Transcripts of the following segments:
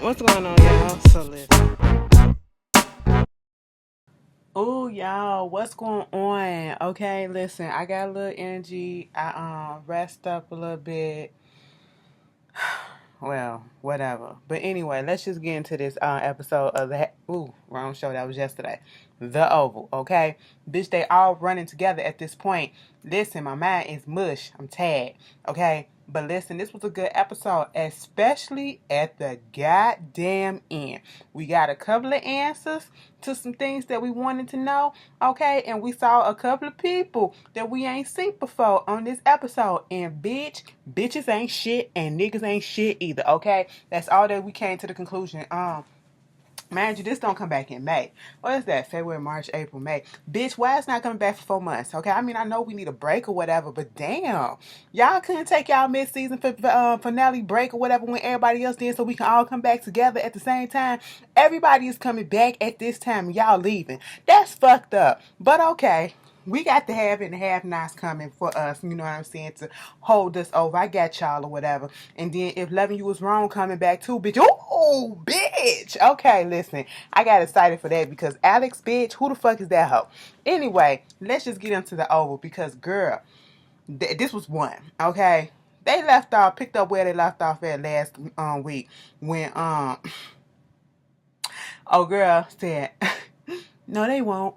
What's going on, y'all? So listen. Oh, y'all, what's going on? Okay, listen, I got a little energy. I rest up a little bit. Well, whatever. But anyway, let's just get into this episode of wrong show. That was yesterday. The Oval, okay? Bitch, they all running together at this point. Listen, my mind is mush. I'm tired, okay? But listen, this was a good episode, especially at the goddamn end. We got a couple of answers to some things that we wanted to know, okay? And we saw a couple of people that we ain't seen before on this episode. And bitches ain't shit and niggas ain't shit either, okay? That's all that we came to the conclusion. Mind you, this don't come back in May. What is that? February, March, April, May. Bitch, why it's not coming back for 4 months? Okay, I mean, I know we need a break or whatever, but damn, y'all couldn't take y'all mid-season finale break or whatever when everybody else did, so we can all come back together at the same time. Everybody is coming back at this time, and y'all leaving. That's fucked up. But okay. We got the have and the have-nots coming for us, you know what I'm saying, to hold us over. I got y'all or whatever. And then if loving you was wrong, coming back too, bitch. Ooh, bitch. Okay, listen. I got excited for that because Alex, bitch, who the fuck is that hoe? Anyway, let's just get into the Oval because, girl, this was one, okay? They picked up where they left off at last week when, oh, girl said, no, they won't.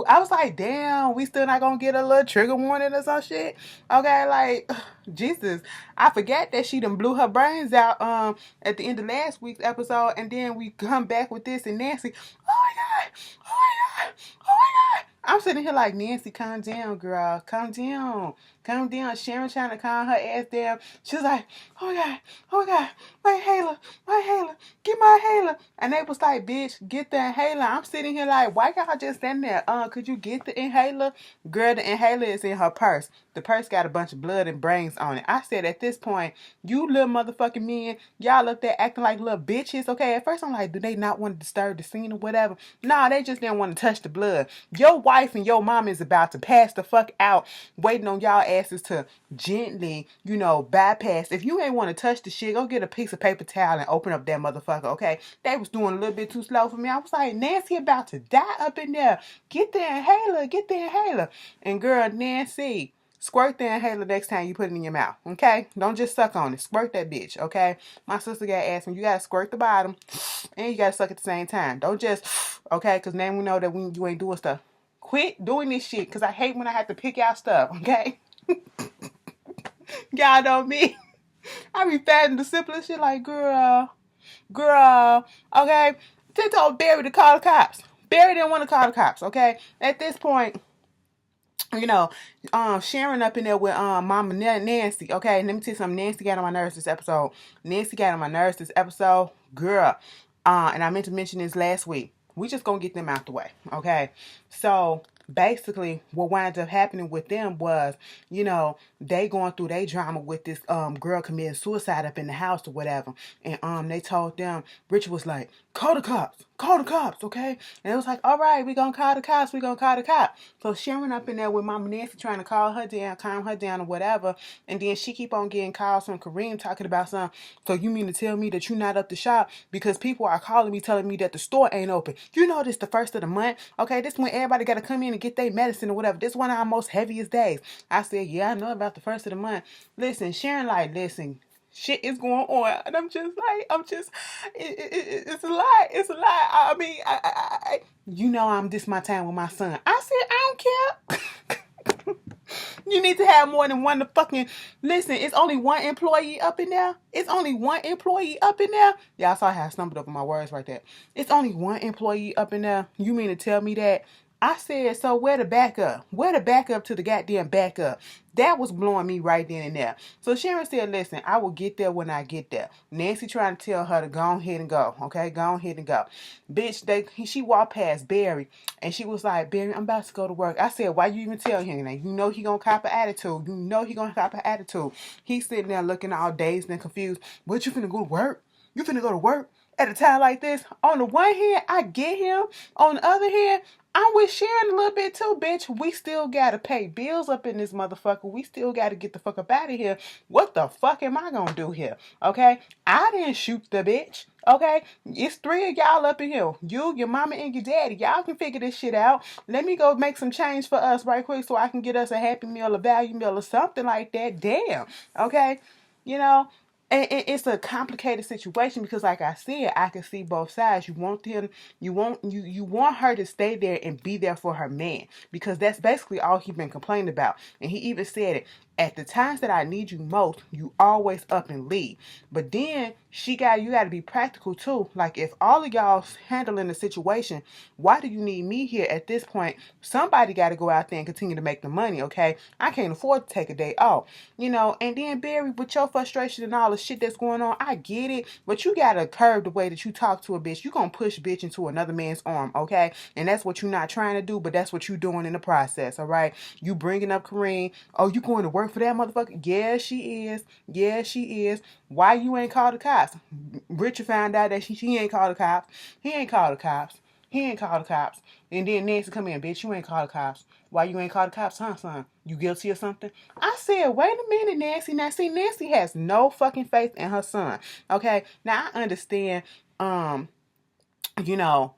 I was like, damn, we still not gonna get a little trigger warning or some shit. Okay, like, Jesus. I forget that she done blew her brains out at the end of last week's episode, and then we come back with this and Nancy. Oh my god, oh my god, oh my god. I'm sitting here like, Nancy, calm down, girl. Calm down. Calm down. Sharon trying to calm her ass down. She's like, oh my god, oh my god, my inhaler, get my inhaler. And they was like, bitch, get the inhaler. I'm sitting here like, why y'all just stand there? Could you get the inhaler? Girl, the inhaler is in her purse. The purse got a bunch of blood and brains on it. I said at this point, you little motherfucking men, y'all up there acting like little bitches. Okay, at first I'm like, do they not want to disturb the scene or whatever? Nah, they just didn't want to touch the blood. Your wife and your mom is about to pass the fuck out, waiting on y'all asses to gently, bypass. If you ain't want to touch the shit, go get a piece of paper towel and open up that motherfucker, okay? They was doing a little bit too slow for me. I was like, Nancy about to die up in there. Get the inhaler, get the inhaler. And girl, Nancy, squirt the inhaler next time you put it in your mouth, okay? Don't just suck on it. Squirt that bitch, okay? My sister got asked me, you gotta squirt the bottom and you gotta suck at the same time. Don't just, okay? Because then we know that you ain't doing stuff. Quit doing this shit because I hate when I have to pick out stuff, okay? Y'all know me. I be fatting the simplest shit like, girl, okay? They told Barry to call the cops. Barry didn't want to call the cops, okay? At this point, Sharon up in there with Mama Nancy, okay? Let me tell you something. Nancy got on my nerves this episode. Girl. And I meant to mention this last week. We just gonna get them out the way, okay? So basically what wound up happening with them was, they going through their drama with this girl committing suicide up in the house or whatever. And they told them, Richard was like, call the cops, okay? And it was like, all right, we gonna call the cops. So Sharon up in there with Mama Nancy trying to calm her down or whatever. And then she keep on getting calls from Kareem talking about something. So you mean to tell me that you not up the shop because people are calling me telling me that the store ain't open? You know this the first of the month, okay? This when everybody got to come in and get their medicine or whatever. This one of our most heaviest days. I said, yeah, I know about the first of the month. Listen, Sharon listen, shit is going on, and it's a lie. It's a lie. I mean, I'm this my time with my son. I said, I don't care. You need to have more than one to fucking listen. It's only one employee up in there. Y'all saw how I stumbled over my words right there. It's only one employee up in there. You mean to tell me that? I said, so where the backup? Where the backup to the goddamn backup? That was blowing me right then and there. So Sharon said, listen, I will get there when I get there. Nancy trying to tell her to go ahead and go. Okay, go ahead and go. Bitch, she walked past Barry and she was like, Barry, I'm about to go to work. I said, why you even tell him that? You know he gonna cop an attitude. He's sitting there looking all dazed and confused. What, you finna go to work? You finna go to work? At a time like this, on the one hand, I get him. On the other hand, I'm with Sharon a little bit too, bitch. We still gotta pay bills up in this motherfucker. We still gotta get the fuck up out of here. What the fuck am I gonna do here? Okay? I didn't shoot the bitch. Okay? It's three of y'all up in here. You, your mama, and your daddy. Y'all can figure this shit out. Let me go make some change for us right quick so I can get us a Happy Meal, a value meal, or something like that. Damn. Okay? You know? And it's a complicated situation because, like I said, I can see both sides. You want him, you want her to stay there and be there for her man because that's basically all he's been complaining about. And he even said it at the times that I need you most, you always up and leave. But then you got to be practical too. Like if all of y'all handling the situation, why do you need me here at this point? Somebody got to go out there and continue to make the money. Okay, I can't afford to take a day off. And then Barry, with your frustration and all the shit that's going on, I get it, but you gotta curb the way that you talk to a bitch. You gonna push bitch into another man's arm, okay? And that's what you're not trying to do, but that's what you're doing in the process, all right? You bringing up Kareem. Oh, you going to work for that motherfucker? Yeah, she is. Yeah, she is. Why you ain't called the cops? Richard found out that she ain't called the cops. He ain't called the cops. He ain't called the cops. And then Nancy come in, bitch, you ain't called the cops. Why you ain't called the cops, huh, son? You guilty or something? I said, wait a minute, Nancy. Now, see, Nancy has no fucking faith in her son. Okay? Now, I understand, you know,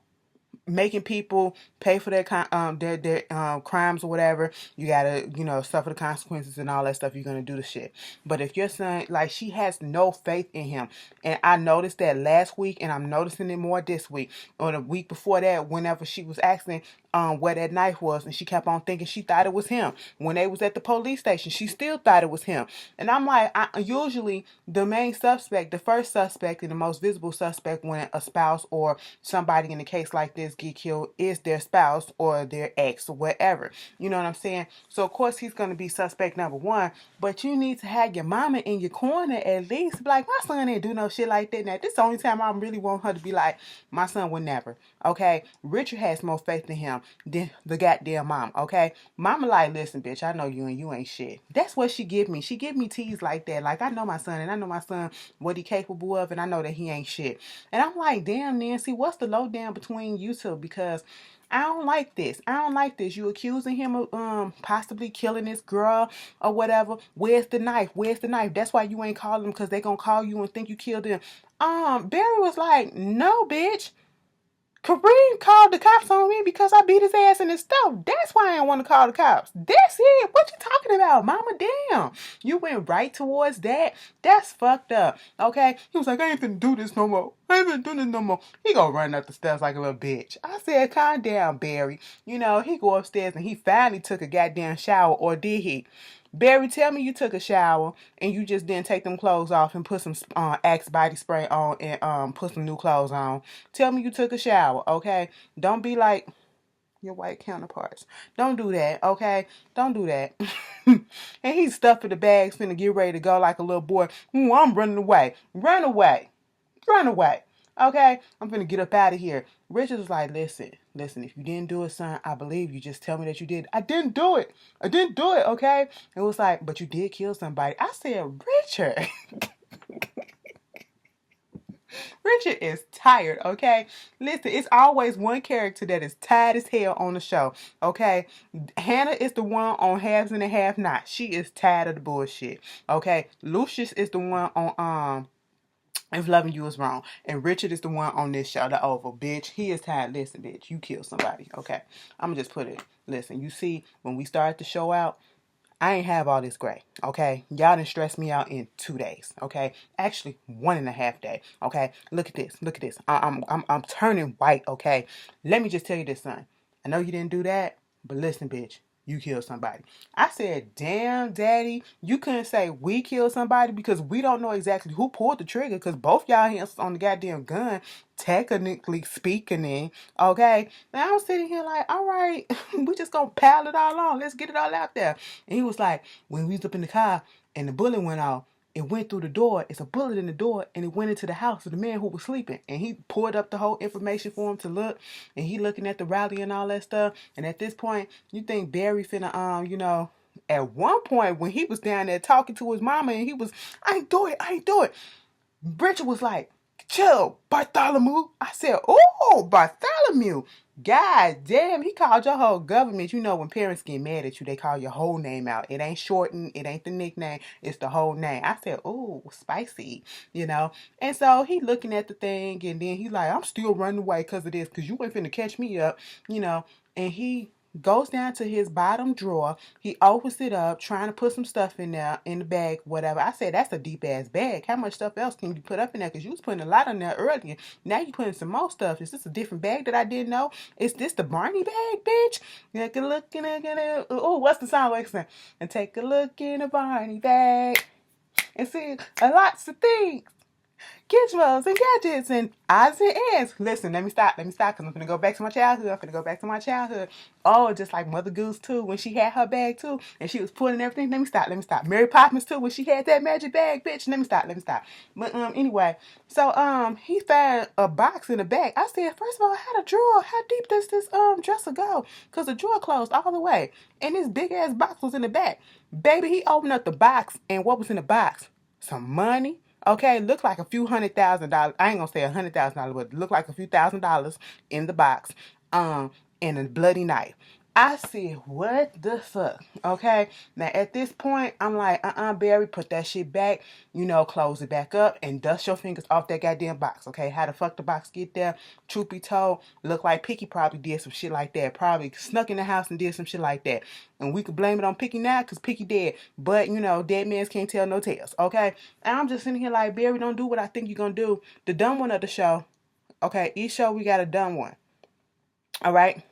making people pay for their crimes or whatever. You gotta, suffer the consequences and all that stuff. You're gonna do the shit. But if your son, like, she has no faith in him, and I noticed that last week, and I'm noticing it more this week or the week before that. Whenever she was asking where that knife was, and she kept on thinking she thought it was him. When they was at the police station, she still thought it was him. And I'm like, usually the main suspect, the first suspect, and the most visible suspect when a spouse or somebody in a case like this get killed is their spouse or their ex or whatever. You know what I'm saying? So of course he's going to be suspect number one, but you need to have your mama in your corner at least. Be like, my son didn't do no shit like that. Now this is the only time I really want her to be like, my son would never. Okay, Richard has more faith in him than the goddamn mom. Okay, mama like, listen, bitch, I know you and you ain't shit. That's what she give me. She give me tease like that. Like I know my son, and I know my son what he capable of, and I know that he ain't shit. And I'm like, damn, Nancy, what's the lowdown between you two? Because I don't like this. I don't like this. You accusing him of possibly killing this girl or whatever. Where's the knife? Where's the knife? That's why you ain't calling them, because they gonna call you and think you killed him. Barry was like, no, bitch. Kareem called the cops on me because I beat his ass in his stove. That's why I didn't want to call the cops. That's it. What you talking about, mama? Damn. You went right towards that. That's fucked up. Okay? He was like, I ain't finna do this no more. I ain't finna do this no more. He gonna run up the steps like a little bitch. I said, calm down, Barry. He go upstairs and he finally took a goddamn shower, or did he? Barry, tell me you took a shower and you just didn't take them clothes off and put some Axe body spray on and put some new clothes on. Tell me you took a shower, okay? Don't be like your white counterparts. Don't do that, okay? Don't do that. And he's stuffing the bags, finna get ready to go like a little boy. Ooh, I'm running away. Run away. Run away. Okay? I'm finna get up out of here. Richard was like, listen, if you didn't do it, son, I believe you. Just tell me that you did. I didn't do it. I didn't do it, okay? It was like, but you did kill somebody. I said, Richard. Richard is tired, okay? Listen, it's always one character that is tired as hell on the show, okay? Hannah is the one on Halves and Half Nots. She is tired of the bullshit, okay? Lucius is the one on If Loving You Is Wrong. And Richard is the one on this show, The Oval. Bitch, he is tired. Listen, bitch, you killed somebody, okay? I'm gonna just put it. Listen, you see, when we started the show out, I ain't have all this gray, okay? Y'all done stressed me out in 2 days, okay? Actually, 1.5 days, okay? Look at this. Look at this. I'm turning white, okay? Let me just tell you this, son. I know you didn't do that, but listen, bitch. You killed somebody. I said, damn, daddy, you couldn't say we killed somebody because we don't know exactly who pulled the trigger because both y'all hands on the goddamn gun, technically speaking, okay? Now I'm sitting here like, all right, we just gonna pile it all on. Let's get it all out there. And he was like, when we was up in the car and the bullet went off, it went through the door. It's a bullet in the door, and it went into the house of the man who was sleeping. And he poured up the whole information for him to look, and he looking at the rally and all that stuff. And at this point, you think Barry finna, at one point when he was down there talking to his mama, and he was, I ain't do it. Bridget was like, chill, Bartholomew. I said, oh, Bartholomew. God damn, he called your whole government. You know when parents get mad at you, they call your whole name out. It ain't shortened, it ain't the nickname, it's the whole name. I said, oh, spicy, you know. And so he looking at the thing, and then he like, I'm still running away because of this, because you ain't finna catch me up, you know. And he goes down to his bottom drawer. He opens it up, trying to put some stuff in there, in the bag, whatever. I said, that's a deep ass bag. How much stuff else can you put up in there? Because you was putting a lot in there earlier. Now you putting some more stuff. Is this a different bag that I didn't know? Is this the Barney bag, bitch? Take a look in a, oh, what's the song like? And take a look in a Barney bag and see lots of things. Gizmos and gadgets and odds and ends. Listen, let me stop, because I'm going to go back to my childhood. Oh, just like Mother Goose, too, when she had her bag, too, and she was pulling everything. Let me stop. Mary Poppins, too, when she had that magic bag, bitch. Let me stop. But, anyway, so, he found a box in the bag. I said, first of all, how the drawer, how deep does this, dresser go? Because the drawer closed all the way, and this big-ass box was in the back. Baby, he opened up the box, and what was in the box? Some money. Okay, looked like a few $100,000. I ain't gonna say $100,000, but it looked like a few $1,000s in the box. And a bloody knife. I said, what the fuck? Okay. Now at this point, I'm like, Barry, put that shit back. You know, close it back up and dust your fingers off that goddamn box. Okay. How the fuck the box get there? Truth be told, look like Picky probably did some shit like that. Probably snuck in the house and did some shit like that. And we could blame it on Picky now because Picky dead. But, you know, dead mans can't tell no tales. Okay. And I'm just sitting here like, Barry, don't do what I think you're going to do. The dumb one of the show. Okay. Each show we got a dumb one. All right.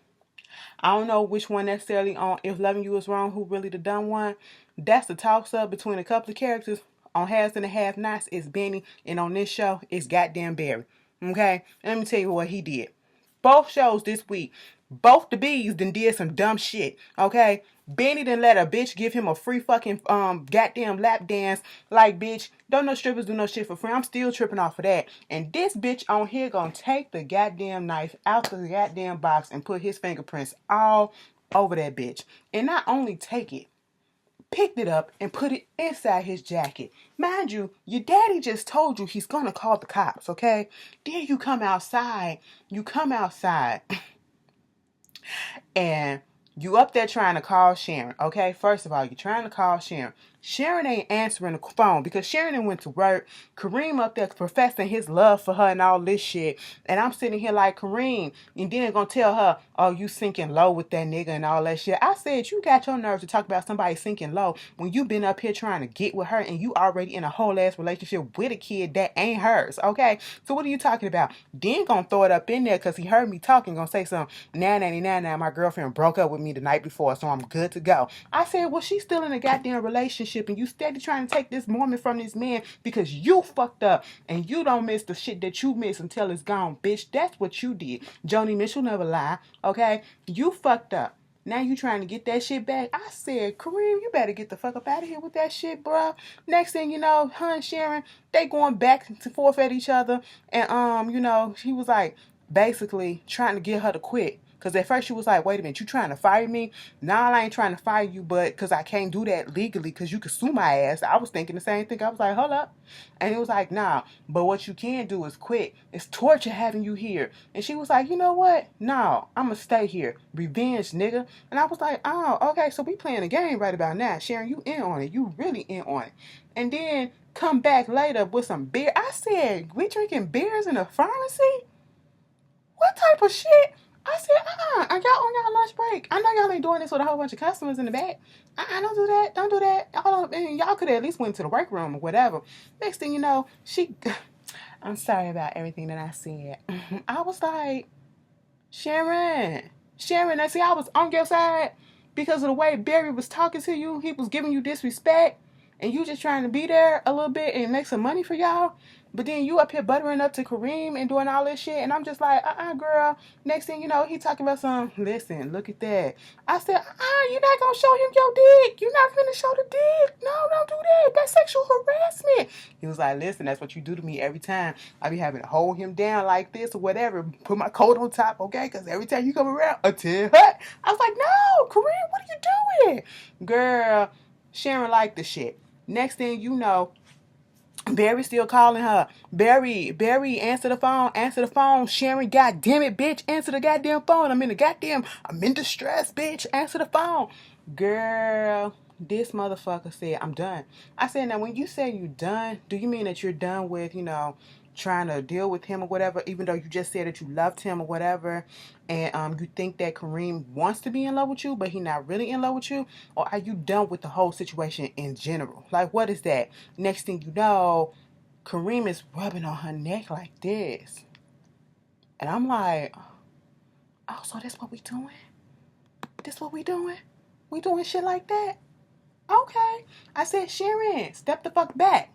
I don't know which one necessarily on If Loving You Is Wrong, who really the dumb one. That's the toss-up between a couple of characters. On Halves and the Have-Nots, it's Benny. And on this show, it's goddamn Barry. Okay? Let me tell you what he did. Both shows this week, both the bees did some dumb shit. Okay? Benny done let a bitch give him a free fucking goddamn lap dance. Like, bitch, don't no strippers do no shit for free. I'm still tripping off of that. And this bitch on here gonna take the goddamn knife out the goddamn box and put his fingerprints all over that bitch. And not only take it, picked it up and put it inside his jacket. Mind you, your daddy just told you he's gonna call the cops, okay? Then you come outside. And you up there trying to call Sharon, okay? First of all, you're trying to call Sharon. Sharon ain't answering the phone because Sharon went to work. Kareem up there professing his love for her and all this shit. And I'm sitting here like, Kareem, and then gonna tell her, oh, you sinking low with that nigga and all that shit. I said, you got your nerve to talk about somebody sinking low when you been up here trying to get with her and you already in a whole ass relationship with a kid that ain't hers, okay? So what are you talking about? Then gonna throw it up in there because he heard me talking, gonna say something, now my girlfriend broke up with me the night before, so I'm good to go. I said, well, she's still in a goddamn relationship and you steady trying to take this woman from this man because you fucked up and you don't miss the shit that you miss until it's gone, bitch. That's what you did. Joni Mitchell never lie, okay? You fucked up. Now you trying to get that shit back. I said, Kareem, you better get the fuck up out of here with that shit, bro. Next thing you know, her and Sharon, they going back and forth at each other. And, you know, he was like basically trying to get her to quit. Because at first she was like, wait a minute, you trying to fire me? Nah, I ain't trying to fire you, but because I can't do that legally because you could sue my ass. I was thinking the same thing. I was like, hold up. And he was like, nah, but what you can do is quit. It's torture having you here. And she was like, you know what? No, I'm going to stay here. Revenge, nigga. And I was like, oh, okay, so we playing a game right about now. Sharon, you in on it. You really in on it. And then come back later with some beer. I said, we drinking beers in a pharmacy? What type of shit? I said, are y'all on y'all lunch break? I know y'all ain't doing this with a whole bunch of customers in the back. Don't do that. Don't do that. Y'all could have at least went to the workroom or whatever. Next thing you know, I'm sorry about everything that I said. I was like, Sharon, I see I was on your side because of the way Barry was talking to you. He was giving you disrespect and you just trying to be there a little bit and make some money for y'all. But then you up here buttering up to Kareem and doing all this shit. And I'm just like, girl. Next thing you know, he talking about listen, look at that. I said, you're not going to show him your dick. You're not going to show the dick. No, don't do that. That's sexual harassment. He was like, listen, that's what you do to me every time. I be having to hold him down like this or whatever. Put my coat on top, okay? Because every time you come around, until hut. I was like, no, Kareem, what are you doing? Girl, Sharon liked the shit. Next thing you know, Barry still calling her. Barry, answer the phone, answer the phone. Sharon, goddamn it, bitch, answer the goddamn phone. I'm in distress, bitch, answer the phone. Girl, this motherfucker said, I'm done. I said, now when you say you done, do you mean that you're done with, trying to deal with him or whatever, even though you just said that you loved him or whatever, and you think that Kareem wants to be in love with you, but he not really in love with you? Or are you done with the whole situation in general? Like, what is that? Next thing you know, Kareem is rubbing on her neck like this. And I'm like, oh, so that's what we doing? This what we doing? We doing shit like that? Okay. I said, Sharon, step the fuck back.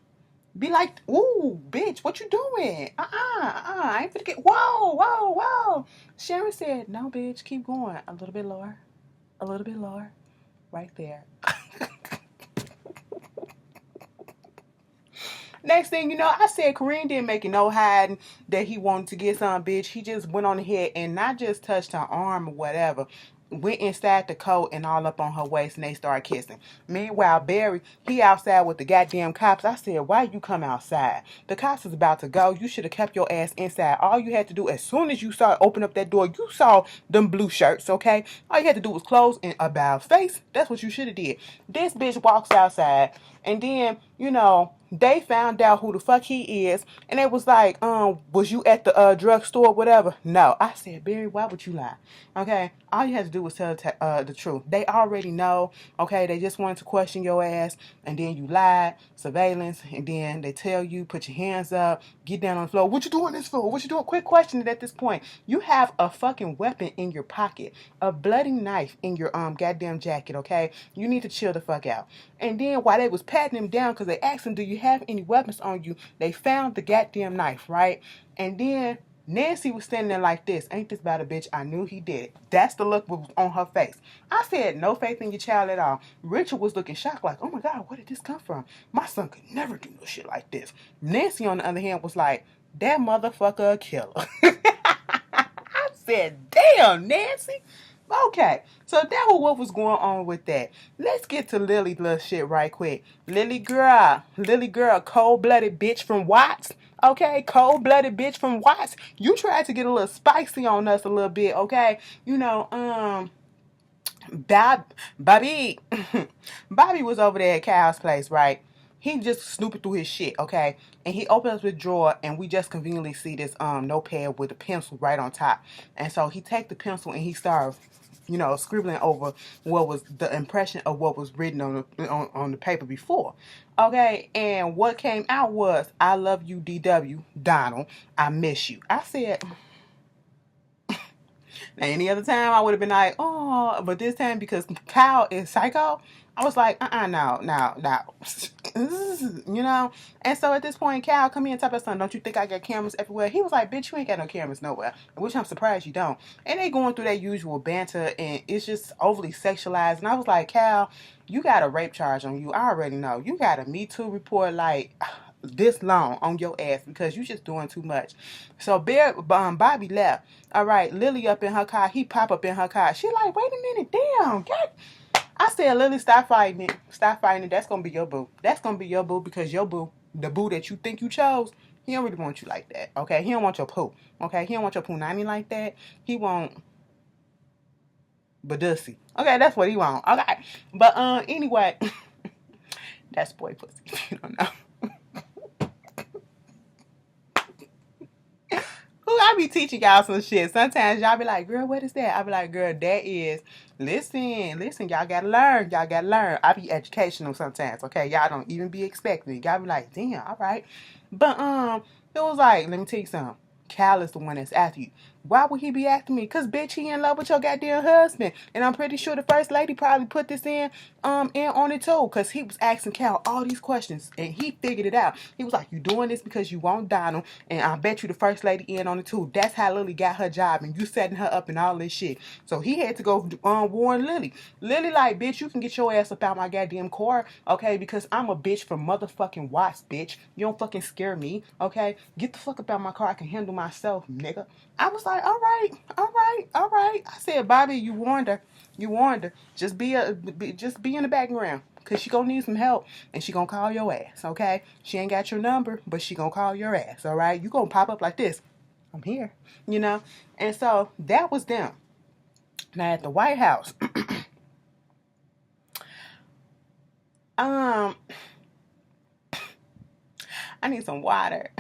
Be like, ooh, bitch, what you doing? I ain't finna get, whoa. Sharon said, no, bitch, keep going. A little bit lower. A little bit lower. Right there. Next thing you know, I said Kareem didn't make it no hiding that he wanted to get some, bitch. He just went on ahead and not just touched her arm or whatever. Went inside the coat and all up on her waist and they started kissing. Meanwhile, Barry, he outside with the goddamn cops. I said, why you come outside? The cops is about to go. You should have kept your ass inside. All you had to do, as soon as you saw open up that door, you saw them blue shirts, okay? All you had to do was close and about face. That's what you should have did. This bitch walks outside and then, they found out who the fuck he is, and it was like, was you at the drugstore, whatever? No. I said, Barry, why would you lie? Okay, all you had to do was tell the truth. They already know. Okay, they just wanted to question your ass, and then you lied, surveillance, and then they tell you, put your hands up, get down on the floor. What you doing this for? What you doing? Quit questioning at this point. You have a fucking weapon in your pocket, a bloody knife in your goddamn jacket. Okay, you need to chill the fuck out. And then while they was patting him down, because they asked him, do you have any weapons on you? They found the goddamn knife, right? And then Nancy was standing there like this. Ain't this about a bitch? I knew he did it. That's the look was on her face. I said, no faith in your child at all. Richard was looking shocked like, oh my God, where did this come from? My son could never do no shit like this. Nancy, on the other hand, was like, that motherfucker a killer. I said, damn, Nancy. Okay, so that was what was going on with that. Let's get to Lilly little shit right quick. Lilly girl, cold-blooded bitch from Watts. Okay, cold-blooded bitch from Watts. You tried to get a little spicy on us a little bit, okay? Bobby, Bobby was over there at Cal's place, right? He just snooping through his shit, okay? And he opens up the drawer, and we just conveniently see this notepad with a pencil right on top. And so he take the pencil and he started, scribbling over what was the impression of what was written on the paper before, okay? And what came out was, "I love you, DW, Donald. I miss you." I said. Now, any other time I would have been like, oh, but this time because Kyle is psycho, I was like, no. And so at this point, Kyle come here and tell us something. Don't you think I got cameras everywhere? He was like, bitch, you ain't got no cameras nowhere. Which I'm surprised you don't. And they going through that usual banter, and it's just overly sexualized. And I was like, Kyle, you got a rape charge on you. I already know. You got a Me Too report like this long on your ass because you just doing too much. So Bobby left. All right, Lilly up in her car. He pop up in her car. She like, wait a minute, damn, God. I said, Lilly, stop fighting it. Stop fighting it. That's gonna be your boo. That's gonna be your boo because your boo, the boo that you think you chose, he don't really want you like that. Okay, he don't want your poo. Okay, he don't want your poo nanny like that. He want Badussy. Okay, that's what he want. Okay, but anyway, that's boy pussy. If you don't know. I be teaching y'all some shit. Sometimes y'all be like, girl, what is that? I be like, girl, that is, listen, y'all gotta learn. I be educational sometimes, okay? Y'all don't even be expecting it. Y'all be like, damn, all right. But, it was like, let me tell you something. Cal is the one that's after you. Why would he be after me? Because, bitch, he in love with your goddamn husband. And I'm pretty sure the first lady probably put this in on it too. Because he was asking Cal all these questions. And he figured it out. He was like, you doing this because you want Donald. And I bet you the first lady in on it too. That's how Lilly got her job. And you setting her up and all this shit. So he had to go warn Lilly. Lilly like, bitch, you can get your ass up out my goddamn car. Okay, because I'm a bitch from motherfucking Watts, bitch. You don't fucking scare me. Okay, get the fuck up out my car. I can handle myself, nigga. I was like, all right. I said, Bobby, you warned her. Just be in the background. because she gonna need some help, and she gonna call your ass, okay? She ain't got your number, but she gonna call your ass, all right? You gonna pop up like this. I'm here, you know? And so that was them. Now at the White House, I need some water.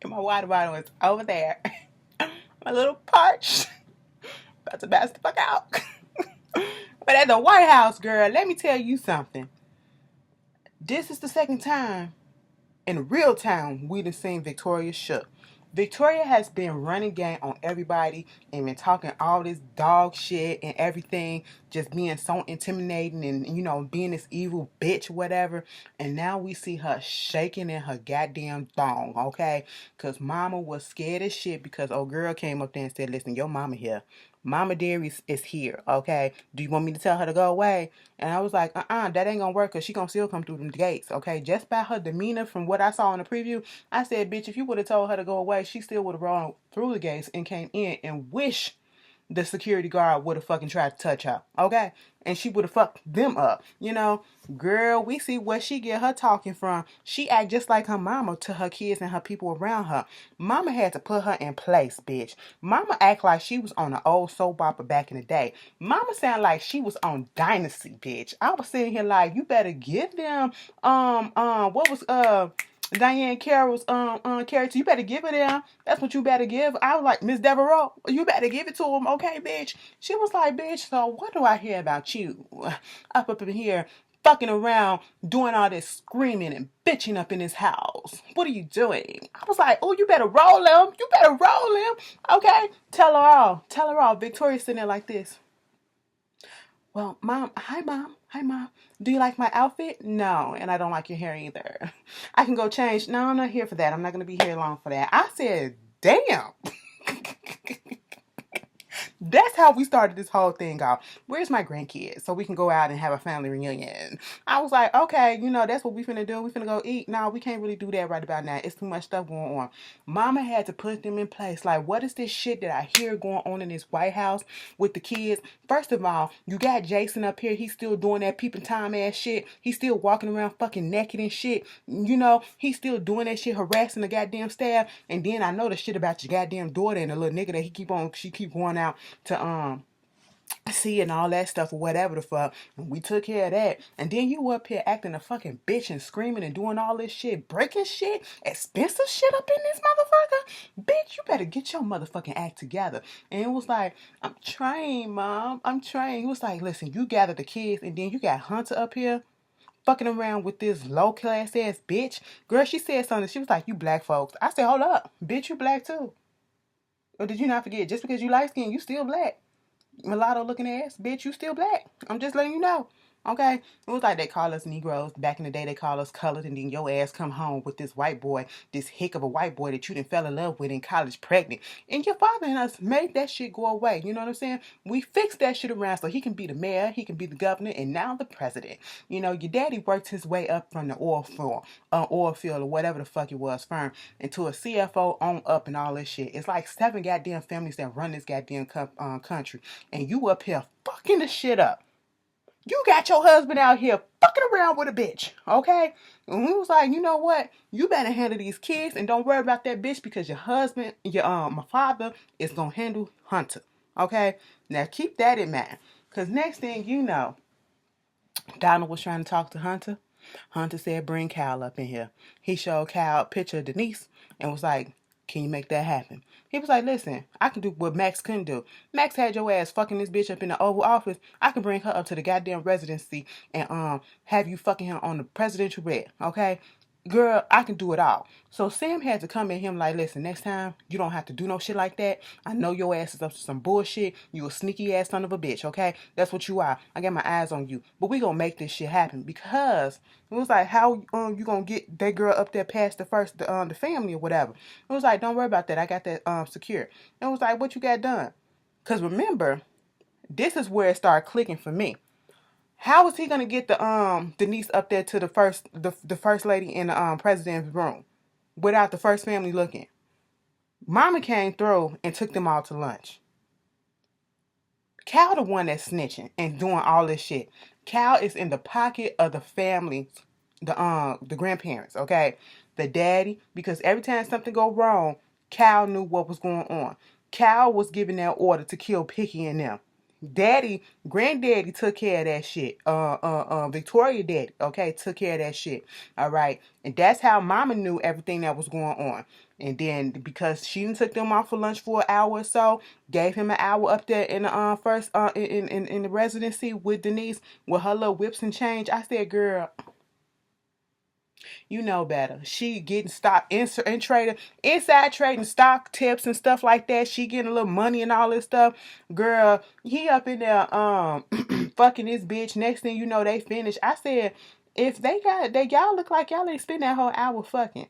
And my water bottle is over there. I'm a little parched. About to pass the fuck out. But at the White House, girl, let me tell you something. This is the second time in real time we done seen Victoria shook. Victoria has been running game on everybody and been talking all this dog shit and everything, just being so intimidating and, you know, being this evil bitch, whatever. And now we see her shaking in her goddamn thong, okay? Because mama was scared as shit because old girl came up there and said, listen, your mama here. Mama Dairies is here, okay? Do you want me to tell her to go away? And I was like, that ain't gonna work because she gonna still come through them gates, okay? Just by her demeanor from what I saw in the preview, I said, bitch, if you would have told her to go away, she still would have run through the gates and came in and wish the security guard would have fucking tried to touch her, okay? And she would have fucked them up, you know? Girl, we see where she get her talking from. She act just like her mama to her kids and her people around her. Mama had to put her in place, bitch. Mama act like she was on an old soap opera back in the day. Mama sound like she was on Dynasty, bitch. I was sitting here like, you better give them, what was, Diane Carroll's character, you better give it them. That's what you better give. I was like, Miss Devereaux, you better give it to him, okay, bitch? She was like, bitch, so what do I hear about you? Up in here, fucking around, doing all this screaming and bitching up in this house. What are you doing? I was like, oh, you better roll him. You better roll him. Okay? Tell her all. Tell her all. Victoria's sitting there like this. Well, mom, hi, mom. Hi, mom. Do you like my outfit? No, and I don't like your hair either. I can go change. No, I'm not here for that. I'm not going to be here long for that. I said, damn. That's how we started this whole thing off. Where's my grandkids? So we can go out and have a family reunion. I was like, okay, you know, that's what we finna do. We finna go eat. No, we can't really do that right about now. It's too much stuff going on. Mama had to put them in place. Like, what is this shit that I hear going on in this White House with the kids? First of all, you got Jason up here. He's still doing that peeping Tom ass shit. He's still walking around fucking naked and shit. You know, he's still doing that shit, harassing the goddamn staff. And then I know the shit about your goddamn daughter and the little nigga that she keep going out to see and all that stuff or whatever the fuck. And we took care of that. And then you up here acting a fucking bitch and screaming and doing all this shit, breaking shit, expensive shit up in this motherfucker. Bitch, you better get your motherfucking act together. And it was like, I'm trying, mom. I'm trying. It was like, listen, you gather the kids and then you got Hunter up here fucking around with this low class ass bitch. Girl, she said something. She was like, you black folks. I said, hold up. Bitch, you black too. Or did you not forget? Just because you light skin, you still black. Mulatto looking ass, bitch, you still black. I'm just letting you know. Okay? It was like they call us Negroes. Back in the day, they call us colored, and then your ass come home with this white boy, this hick of a white boy that you done fell in love with in college pregnant. And your father and us made that shit go away. You know what I'm saying? We fixed that shit around so he can be the mayor, he can be the governor, and now the president. You know, your daddy worked his way up from the oil field or whatever the fuck it was, firm, into a CFO on up and all this shit. It's like 7 goddamn families that run this goddamn country. And you up here fucking the shit up. You got your husband out here fucking around with a bitch, okay? And we was like, you know what? You better handle these kids and don't worry about that bitch because your husband, my father is gonna handle Hunter, okay? Now keep that in mind, cause next thing you know, Donald was trying to talk to Hunter. Hunter said, bring Cal up in here. He showed Cal a picture of Denise and was like, can you make that happen? He was like, listen, I can do what Max couldn't do. Max had your ass fucking this bitch up in the Oval Office. I can bring her up to the goddamn residency and have you fucking her on the presidential bed, okay? Girl, I can do it all. So Sam had to come at him like, listen, next time, you don't have to do no shit like that. I know your ass is up to some bullshit. You a sneaky ass son of a bitch, okay? That's what you are. I got my eyes on you. But we gonna make this shit happen because it was like, how you gonna get that girl up there past the family or whatever? It was like, don't worry about that. I got that secure. It was like, what you got done? Because remember, this is where it started clicking for me. How is he gonna get the Denise up there to the first lady in the president's room without the first family looking? Mama came through and took them all to lunch. Cal the one that's snitching and doing all this shit. Cal is in the pocket of the family, the grandparents, okay? The daddy, because every time something go wrong, Cal knew what was going on. Cal was giving that order to kill Picky and them. Daddy, granddaddy took care of that shit. Victoria daddy, okay, took care of that shit. All right. And that's how mama knew everything that was going on. And then because she done took them off for lunch for an hour or so, gave him an hour up there in the first in the residency with Denise with her little whips and change. I said, girl, you know better. She getting stock and trading, inside trading stock tips and stuff like that. She getting a little money and all this stuff. Girl, he up in there fucking this bitch. Next thing you know, they finished. I said, if y'all look like y'all ain't spend that whole hour fucking.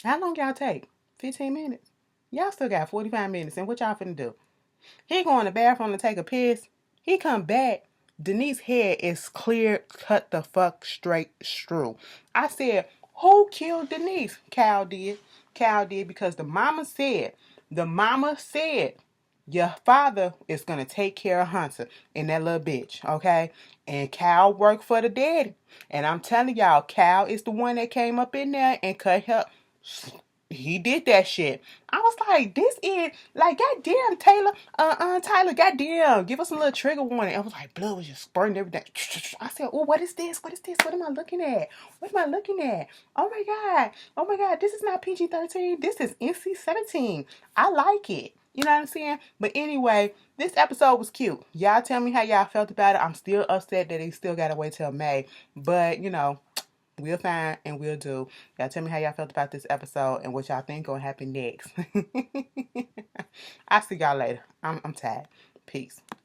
How long y'all take? 15 minutes? Y'all still got 45 minutes. And what y'all finna do? He go in the bathroom to take a piss. He come back. Denise's head is clear cut the fuck straight through. I said, who killed Denise? Cal did. Cal did because the mama said, your father is going to take care of Hunter and that little bitch, okay? And Cal worked for the daddy. And I'm telling y'all, Cal is the one that came up in there and cut her. He did that shit. I was like, this is like, goddamn, Tyler, goddamn, give us a little trigger warning. I was like, blood was just spurting everything. I said, oh, what is this? What is this? What am I looking at? What am I looking at? Oh my God, this is not PG-13. This is NC-17. I like it. You know what I'm saying? But anyway, this episode was cute. Y'all tell me how y'all felt about it. I'm still upset that he still gotta wait till May. But, you know, we'll find and we'll do. Y'all tell me how y'all felt about this episode and what y'all think gonna happen next. I'll see y'all later. I'm tired. Peace.